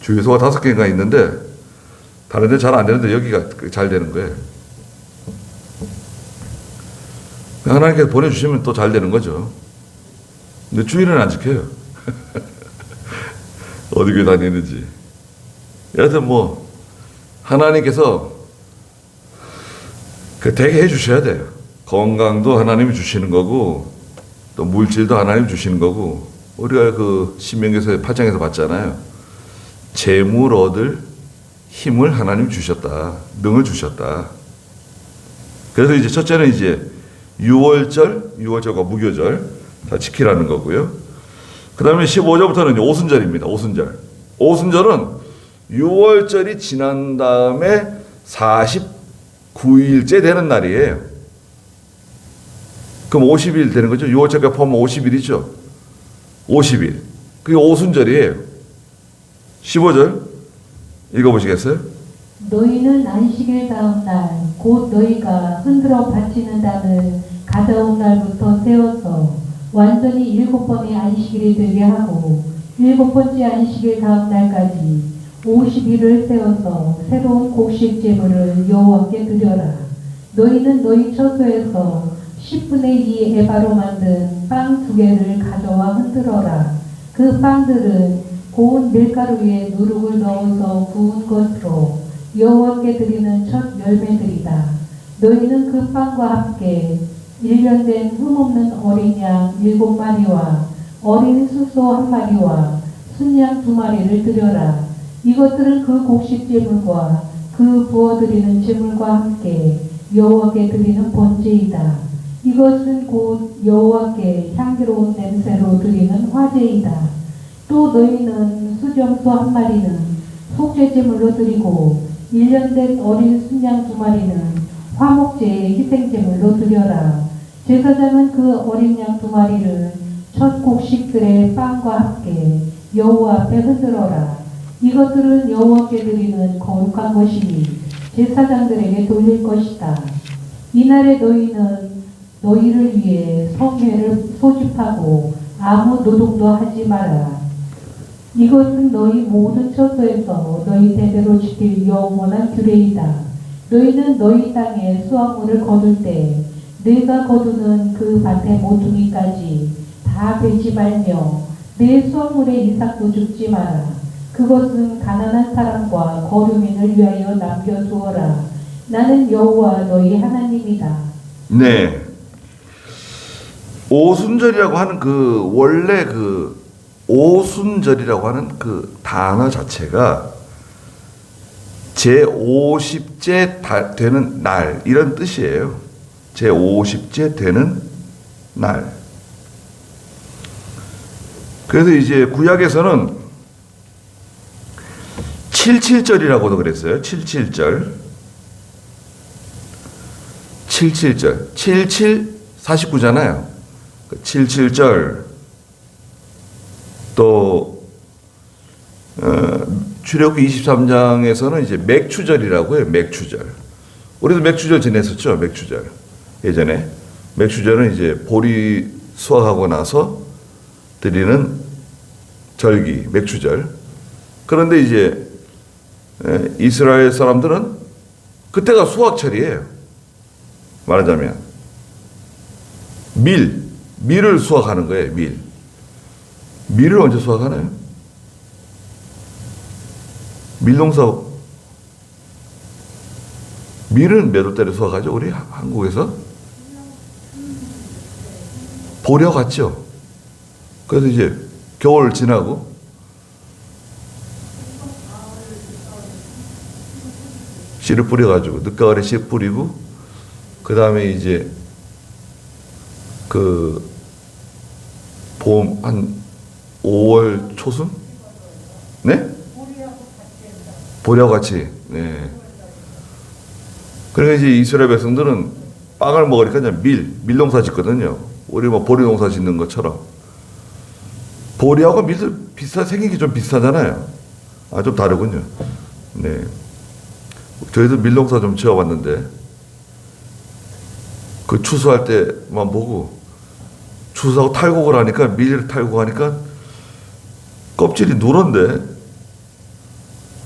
주유소가 5개가 있는데 다른 데 잘 안 되는데 여기가 잘 되는 거예요. 하나님께서 보내주시면 또 잘 되는 거죠. 근데 주일은 안 지켜요. 어디 교회 다니는지. 여하튼 뭐 하나님께서 되게 해주셔야 돼요. 건강도 하나님이 주시는 거고 또 물질도 하나님이 주시는 거고 우리가 그 신명기서 8장에서 봤잖아요. 재물 얻을 힘을 하나님 주셨다. 능을 주셨다. 그래서 이제 첫째는 이제 유월절과 무교절 다 지키라는 거고요. 그 다음에 15절부터는 오순절입니다. 오순절. 오순절은 유월절이 지난 다음에 49일째 되는 날이에요. 그럼 50일 되는 거죠. 유월절까지 포함하면 50일이죠. 50일. 그게 오순절이에요. 15절 읽어보시겠어요? 너희는 안식일 다음 날 곧 너희가 흔들어 바치는 단을 가져온 날부터 세워서 완전히 7번의 안식일이 되게 하고 7번째 안식일 다음 날까지 50일을 세워서 새로운 곡식 제물을 여호와께 드려라. 너희는 너희 처소에서 10분의 2 에바로 만든 빵 2개를 가져와 흔들어라. 그 빵들은 고운 밀가루 위에 누룩을 넣어서 구운 것으로 여호와께 드리는 첫 열매들이다. 너희는 그 빵과 함께 1년 된 흠없는 어린 양 7마리와 어린 수소 1마리와 순양 2마리를 드려라. 이것들은 그 곡식 제물과 그 부어드리는 제물과 함께 여호와께 드리는 번제이다. 이것은 곧 여호와께 향기로운 냄새로 드리는 화제이다. 또 너희는 수정소 1마리는 속죄제물로 드리고 1년 된 어린 순양 2마리는 화목제의 희생제물로 드려라. 제사장은 그 어린 양 2마리를 첫 곡식들의 빵과 함께 여호와 앞에 흔들어라. 이것들은 여호와께 드리는 거룩한 것이니 제사장들에게 돌릴 것이다. 이날에 너희는 너희를 위해 성회를 소집하고 아무 노동도 하지 마라. 이것은 너희 모든 처소에서 너희 대대로 지킬 영원한 규례이다. 너희는 너희 땅에 수확물을 거둘 때 내가 거두는 그 밭의 모퉁이까지 다 베지 말며 내 수확물의 이삭도 줍지 마라. 그것은 가난한 사람과 거류민을 위하여 남겨두어라. 나는 여호와 너희 하나님이다. 네. 오순절이라고 하는 그 원래 그 오순절이라고 하는 그 단어 자체가 제50째 되는 날 이런 뜻이에요. 제50째 되는 날. 그래서 이제 구약에서는 77절이라고도 그랬어요. 77절. 77절. 77 49잖아요. 77절. 또 출애굽기 23장에서는 이제 맥추절이라고 해요. 맥추절. 우리도 맥추절 지냈었죠. 맥추절. 예전에 맥추절은 이제 보리 수확하고 나서 드리는 절기, 맥추절. 그런데 이제 이스라엘 사람들은 그때가 수확철이에요. 말하자면 밀을 수확하는 거예요. 밀을 언제 수확하나요? 밀농사. 밀은 몇 월 달에 수확하죠? 우리 한국에서? 보려 같죠? 그래서 이제 겨울 지나고 씨를 뿌려가지고 늦가을에 씨 뿌리고 그 다음에 이제 그 봄 한 5월 초순? 네? 보리하고 같이. 네. 그러니까 이제 이스라엘 백성들은 빵을 먹으니까 이제 밀농사 짓거든요. 우리 뭐 보리 농사 짓는 것처럼. 보리하고 밀도 생긴 게 좀 비슷하잖아요. 아, 좀 다르군요. 네. 저희도 밀농사 좀 지어봤는데, 그 추수할 때만 보고, 추수하고 탈곡을 하니까, 밀을 탈곡하니까, 껍질이 누런데,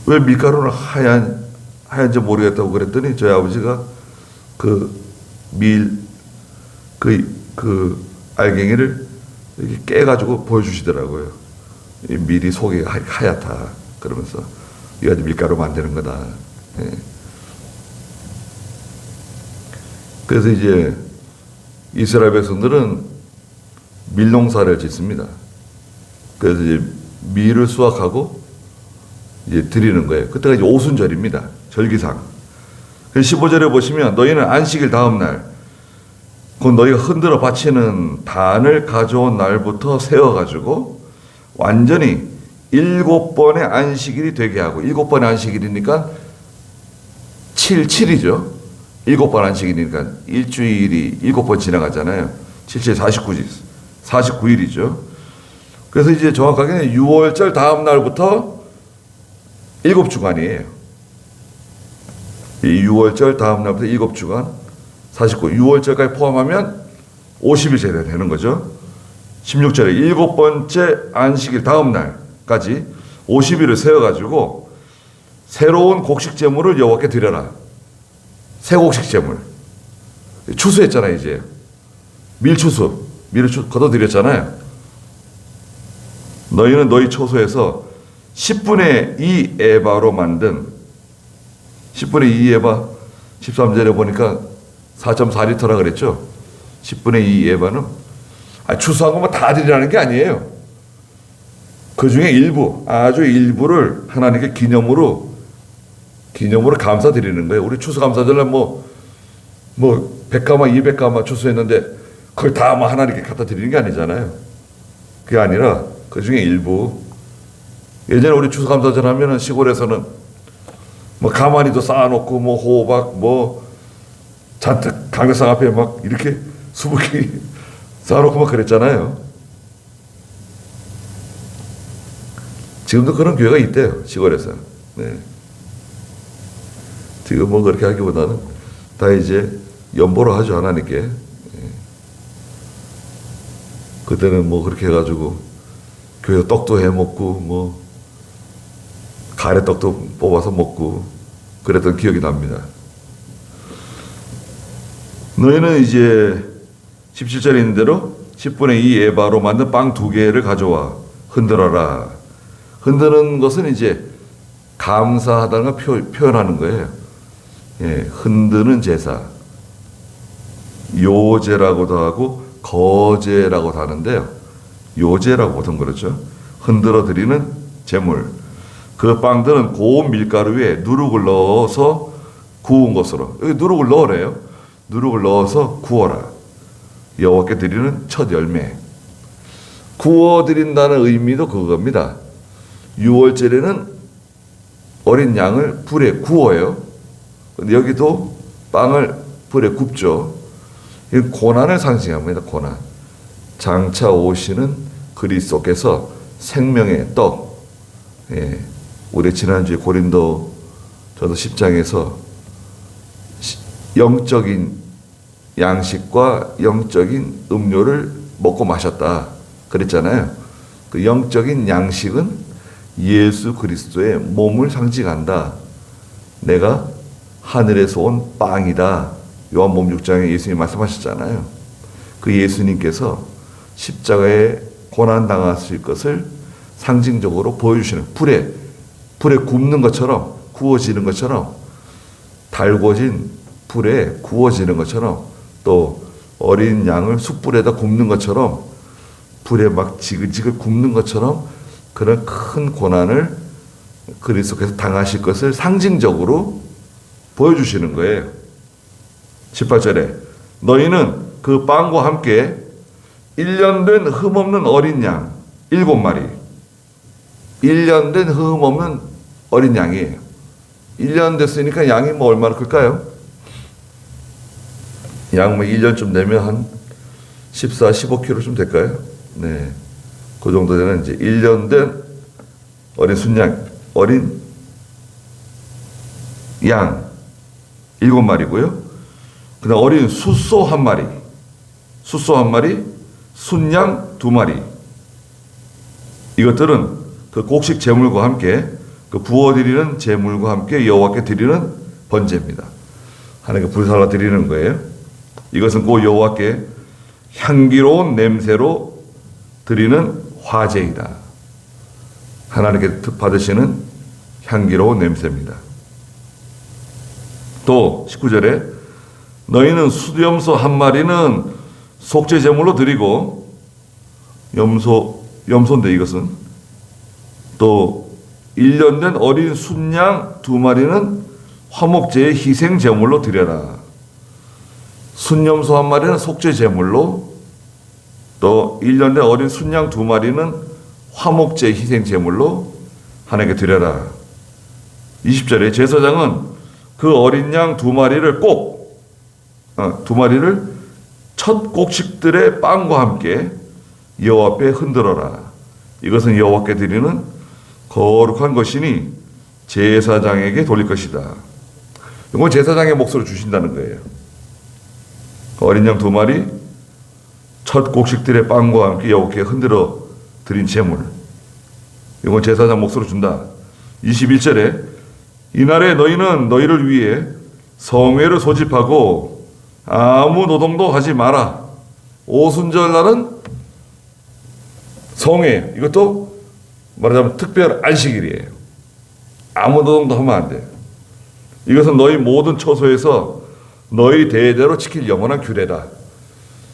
왜 밀가루는 하얀지 모르겠다고 그랬더니, 저희 아버지가 그 알갱이를 이렇게 깨가지고 보여주시더라고요. 이 밀이 속이 하얗다. 그러면서, 이거 밀가루 만드는 거다. 예. 그래서 이제 이스라엘 백성들은 밀농사를 짓습니다. 그래서 이제 밀을 수확하고 이제 드리는 거예요. 그때가 이제 오순절입니다. 절기상. 15절에 보시면 너희는 안식일 다음 날, 곧 너희가 흔들어 바치는 단을 가져온 날부터 세워가지고 완전히 7번의 안식일이 되게 하고, 7번의 안식일이니까 7이죠. 7번 안식일이니까 일주일이 7번 지나가잖아요. 7, 49일이죠. 그래서 이제 정확하게는 6월절 다음 날부터 7주간이에요. 이 6월절 다음 날부터 7주간, 6월절까지 포함하면 50일째 되는 거죠. 16절에 7번째 안식일 다음 날까지 50일을 세워가지고 새로운 곡식 제물을 여호와께 드려라. 새 곡식 제물. 추수했잖아요, 이제. 밀추수. 밀을 걷어들였잖아요. 너희는 너희 초소에서 10분의 2 에바로 만든 10분의 2 에바 13절에 보니까 4.4리터라 그랬죠. 10분의 2 에바는 추수한 것만 다 드리라는 게 아니에요. 그 중에 일부, 아주 일부를 하나님께 기념으로 감사드리는 거예요. 우리 추수감사절날 뭐 100가마, 200가마 추수했는데 그걸 다 하나님께 갖다 드리는 게 아니잖아요. 그게 아니라 그 중에 일부. 예전에 우리 추수감사절 하면은 시골에서는 가마니도 쌓아놓고 호박 잔뜩 강대상 앞에 이렇게 수북이 쌓아놓고 그랬잖아요. 지금도 그런 교회가 있대요, 시골에서. 네. 지금 그렇게 하기보다는 다 이제 연보로 하죠, 하나님께. 그때는 뭐 그렇게 해가지고 교회에서 떡도 해 먹고 뭐 가래떡도 뽑아서 먹고 그랬던 기억이 납니다. 너희는 이제 17절에 있는 대로 10분의 2 에바로 만든 빵 2개를 가져와 흔들어라. 흔드는 것은 이제 감사하다는 걸 표현하는 거예요. 예, 흔드는 제사. 요제라고도 하고 거제라고도 하는데요. 요제라고 보통 그러죠. 흔들어 드리는 제물. 그 빵들은 고운 밀가루 위에 누룩을 넣어서 구운 것으로. 여기 누룩을 넣으래요. 누룩을 넣어서 구워라. 여호와께 드리는 첫 열매. 구워 드린다는 의미도 그겁니다. 6월절에는 어린 양을 불에 구워요. 근데 여기도 빵을 불에 굽죠. 이 고난을 상징합니다. 고난. 장차 오시는 그리스도께서 생명의 떡. 예, 우리 지난주에 고린도 저도 10장에서 영적인 양식과 영적인 음료를 먹고 마셨다 그랬잖아요. 그 영적인 양식은 예수 그리스도의 몸을 상징한다. 내가 하늘에서 온 빵이다. 요한복음 6장에 예수님 말씀하셨잖아요. 그 예수님께서 십자가에 고난 당하실 것을 상징적으로 보여주시는 불에 굽는 것처럼 구워지는 것처럼 달궈진 불에 구워지는 것처럼 또 어린 양을 숯불에다 굽는 것처럼 불에 막 지글지글 굽는 것처럼 그런 큰 고난을 그리스도께서 당하실 것을 상징적으로 보여주시는 거예요. 18절에 너희는 그 빵과 함께 1년 된 흠없는 어린 양 7마리 1년 된 흠없는 어린 양이에요. 1년 됐으니까 양이 뭐 얼마나 클까요? 양 뭐 1년쯤 되면 한 14, 15kg쯤 될까요? 네. 그 정도 되는 이제 1년 된 어린 순양, 어린 양 7마리고요. 그 다음 어린 숫소 1마리, 순양 2마리. 이것들은 그 곡식 제물과 함께 그 부어드리는 제물과 함께 여호와께 드리는 번제입니다. 하나님께 불살라 드리는 거예요. 이것은 곧 여호와께 향기로운 냄새로 드리는 화제이다. 하나님께 받으시는 향기로운 냄새입니다. 또 19절에 너희는 수염소 1마리는 속죄 제물로 드리고 염소인데 이것은 또 1년 된 어린 순양 2마리는 화목제의 희생 제물로 드려라. 순염소 1마리는 속죄 제물로 또 1년 된 어린 순양 2마리는 화목제 희생 제물로 하나님께 드려라. 20절에 제사장은 그 어린 양 2마리를 꼭 2마리를 첫 곡식들의 빵과 함께 여호와 앞에 흔들어라. 이것은 여호와께 드리는 거룩한 것이니 제사장에게 돌릴 것이다. 이건 제사장의 몫으로 주신다는 거예요. 어린 양 2마리 첫 곡식들의 빵과 함께 여호와께 흔들어 드린 제물. 이건 제사장 몫으로 준다. 21절에 이날에 너희는 너희를 위해 성회를 소집하고 아무 노동도 하지 마라. 오순절 날은 성회, 이것도 말하자면 특별 안식일이에요. 아무 노동도 하면 안 돼요. 이것은 너희 모든 처소에서 너희 대대로 지킬 영원한 규례다.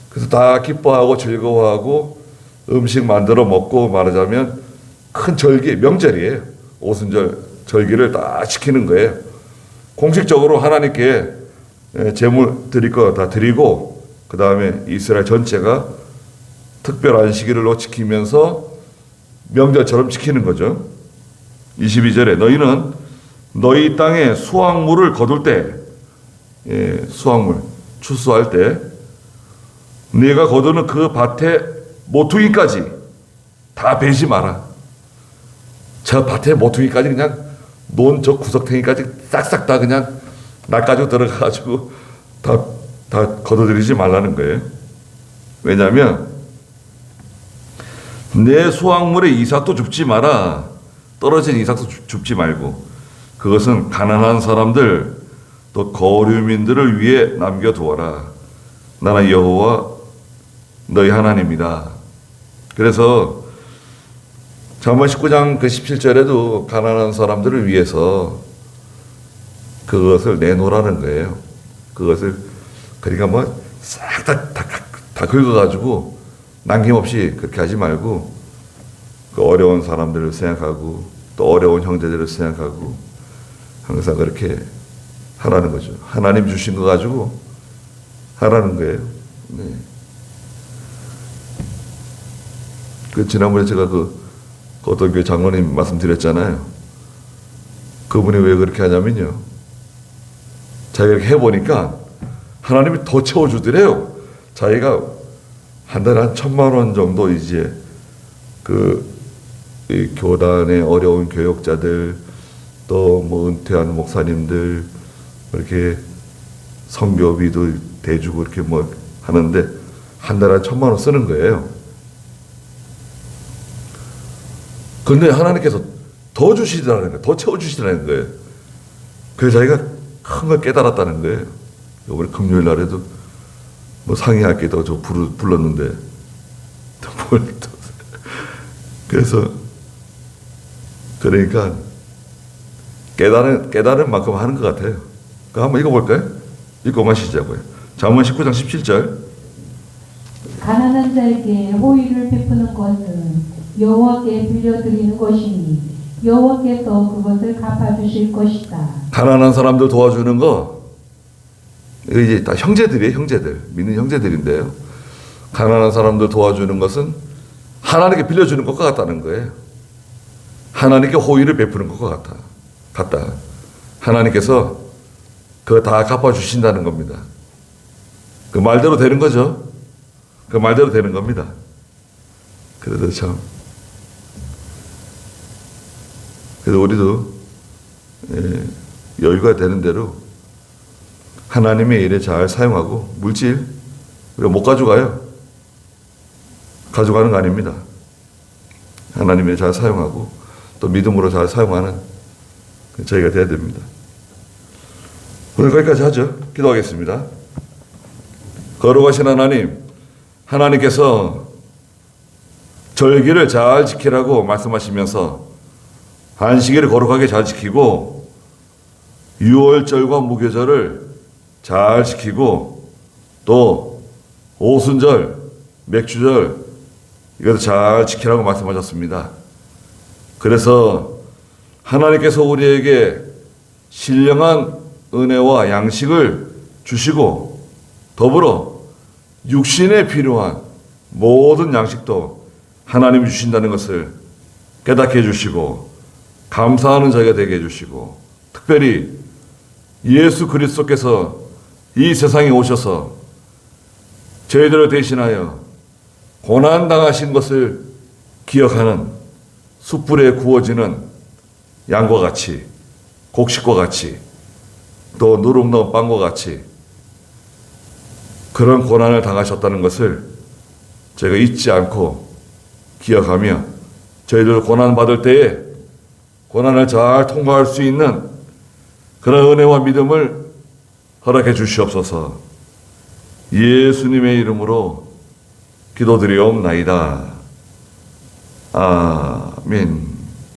그래서 다 기뻐하고 즐거워하고 음식 만들어 먹고 말하자면 큰 절기, 명절이에요. 오순절 절기를 다 지키는 거예요. 공식적으로 하나님께 제물 드릴 거 다 드리고 그 다음에 이스라엘 전체가 특별 안식일로 지키면서 명절처럼 지키는 거죠. 22절에 너희는 너희 땅에 수확물을 거둘 때 수확물 추수할 때 네가 거두는 그 밭의 모퉁이까지 다 베지 마라. 저 밭의 모퉁이까지 그냥 논 저 구석탱이까지 싹싹 다 그냥 낚아지고 들어가가지고 다 거둬들이지 말라는 거예요. 왜냐하면 내 수확물에 이삭도 줍지 마라. 떨어진 이삭도 줍지 말고 그것은 가난한 사람들 또 거류민들을 위해 남겨두어라. 나는 여호와 너희 하나님이다. 그래서 잠언 19장 그 17절에도 가난한 사람들을 위해서 그것을 내놓으라는 거예요. 그것을 그러니까 뭐 싹 다 긁어가지고 남김없이 그렇게 하지 말고 그 어려운 사람들을 생각하고 또 어려운 형제들을 생각하고 항상 그렇게 하라는 거죠. 하나님 주신 거 가지고 하라는 거예요. 네. 그 지난번에 제가 그 어떤 교회 장로님 말씀드렸잖아요. 그분이 왜 그렇게 하냐면요. 자기가 이렇게 해보니까 하나님이 더 채워주더래요. 자기가 한 달에 한 1,000만 원 정도 이제 이 교단의 어려운 교역자들 또 뭐 은퇴한 목사님들 이렇게 선교비도 대주고 이렇게 뭐 하는데 한 달에 한 1,000만 원 쓰는 거예요. 근데 하나님께서 더 주시더라는 거예요. 더 채워주시더라는 거예요. 그래서 자기가 큰 걸 깨달았다는 거예요. 이번에 금요일 날에도 뭐 상의할 게 더 저 불렀는데 그래서 그러니까 깨달은 만큼 하는 것 같아요. 그럼 한번 읽어볼까요? 읽고 마시자고요. 잠언 19장 17절. 가난한 자에게 호의를 베푸는 것은 여호와께 빌려드리는 것이니 여호와께서 그것을 갚아주실 것이다. 가난한 사람들 도와주는 거 이거 이제 다 형제들이에요. 형제들. 믿는 형제들인데요. 가난한 사람들 도와주는 것은 하나님께 빌려주는 것과 같다는 거예요. 하나님께 호의를 베푸는 것과 같다. 하나님께서 그거 다 갚아주신다는 겁니다. 그 말대로 되는 거죠. 그 말대로 되는 겁니다. 그래도 참. 그래서 우리도 여유가 되는 대로 하나님의 일에 잘 사용하고 물질 우리가 못 가져가요. 가져가는 거 아닙니다. 하나님의 잘 사용하고 또 믿음으로 잘 사용하는 저희가 돼야 됩니다. 오늘 거기까지 하죠. 기도하겠습니다. 거룩하신 하나님, 하나님께서 절기를 잘 지키라고 말씀하시면서 안식일을 거룩하게 잘 지키고 유월절과 무교절을 잘 지키고 또 오순절, 맥주절 이것도 잘 지키라고 말씀하셨습니다. 그래서 하나님께서 우리에게 신령한 은혜와 양식을 주시고 더불어 육신에 필요한 모든 양식도 하나님이 주신다는 것을 깨닫게 해주시고 감사하는 자가 되게 해주시고 특별히 예수 그리스도께서 이 세상에 오셔서 저희들을 대신하여 고난당하신 것을 기억하는 숯불에 구워지는 양과 같이 곡식과 같이 또 누룩 넣은 빵과 같이 그런 고난을 당하셨다는 것을 저희가 잊지 않고 기억하며 저희들 고난받을 때에 고난을 잘 통과할 수 있는 그런 은혜와 믿음을 허락해 주시옵소서. 예수님의 이름으로 기도드리옵나이다. 아멘.